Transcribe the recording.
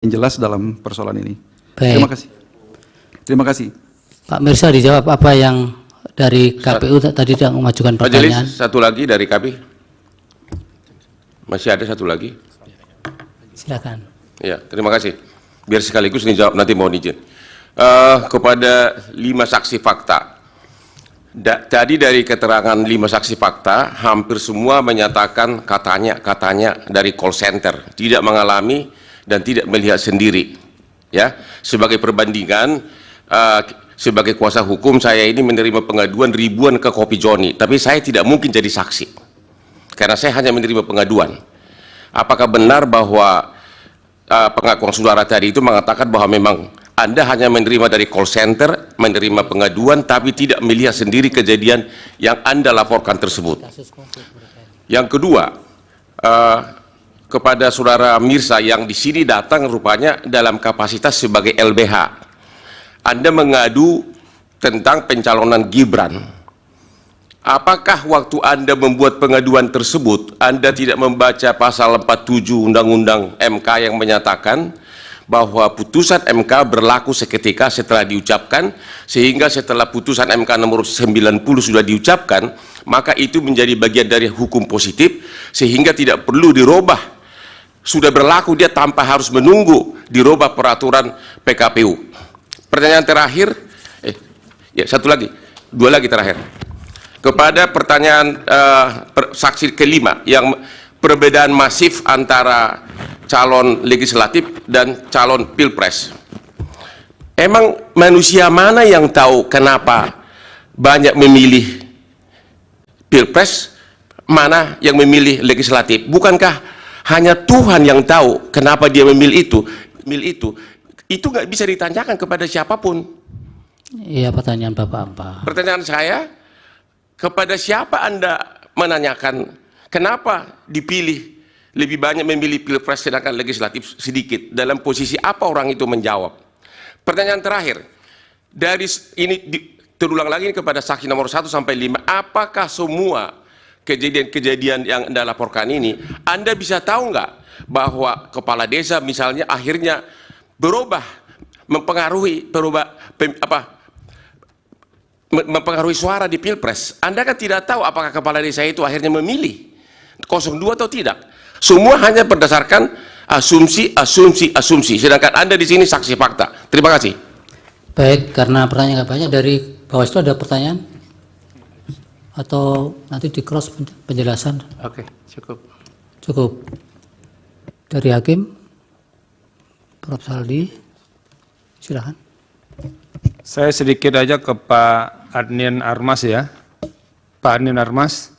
yang jelas dalam persoalan ini. Baik. Terima kasih. Terima kasih. Pak Mirsa dijawab apa yang dari KPU tadi tidak mengajukan pertanyaan. Majelis, satu lagi dari kami. Masih ada satu lagi. Silakan. Ya, terima kasih. Biar sekaligus dijawab, nanti mohon izin. Kepada 5 saksi fakta. Tadi dari keterangan 5 saksi fakta, hampir semua menyatakan katanya dari call center, tidak mengalami dan tidak melihat sendiri. Ya, sebagai perbandingan, sebagai kuasa hukum saya ini menerima pengaduan ribuan ke Kopi Joni, tapi saya tidak mungkin jadi saksi karena saya hanya menerima pengaduan. Apakah benar bahwa pengakuan saudara tadi itu mengatakan bahwa memang Anda hanya menerima dari call center, menerima pengaduan, tapi tidak melihat sendiri kejadian yang Anda laporkan tersebut? Yang kedua, kepada saudara Mirsa yang di sini datang rupanya dalam kapasitas sebagai LBH, Anda mengadu tentang pencalonan Gibran. Apakah waktu Anda membuat pengaduan tersebut, Anda tidak membaca pasal 47 Undang-Undang MK yang menyatakan bahwa putusan MK berlaku seketika setelah diucapkan, sehingga setelah putusan MK nomor 90 sudah diucapkan, maka itu menjadi bagian dari hukum positif, sehingga tidak perlu dirubah. Sudah berlaku dia tanpa harus menunggu dirubah peraturan PKPU. Pertanyaan terakhir, dua lagi terakhir. Kepada pertanyaan saksi kelima yang perbedaan masif antara calon legislatif dan calon pilpres. Emang manusia mana yang tahu kenapa banyak memilih pilpres, mana yang memilih legislatif? Bukankah hanya Tuhan yang tahu kenapa dia memilih itu? Itu nggak bisa ditanyakan kepada siapapun. Iya, pertanyaan Bapak apa? Pertanyaan saya, kepada siapa Anda menanyakan kenapa dipilih lebih banyak memilih pilpres sedangkan legislatif sedikit? Dalam posisi apa orang itu menjawab? Pertanyaan terakhir, dari ini terulang lagi kepada saksi nomor 1 sampai 5, apakah semua kejadian-kejadian yang Anda laporkan ini, Anda bisa tahu nggak bahwa kepala desa misalnya akhirnya berubah, mempengaruhi mempengaruhi suara di pilpres? Anda kan tidak tahu apakah kepala desa itu akhirnya memilih 02 atau tidak. Semua hanya berdasarkan asumsi, sedangkan Anda di sini saksi fakta. Terima kasih. Baik, karena pertanyaan nggak banyak, dari Bawaslu ada pertanyaan? Atau nanti di cross penjelasan? Oke, cukup. Cukup. Dari Hakim, Prof. Saldi, silakan. Saya sedikit aja ke Pak Adnin Armas ya. Pak Adnin Armas,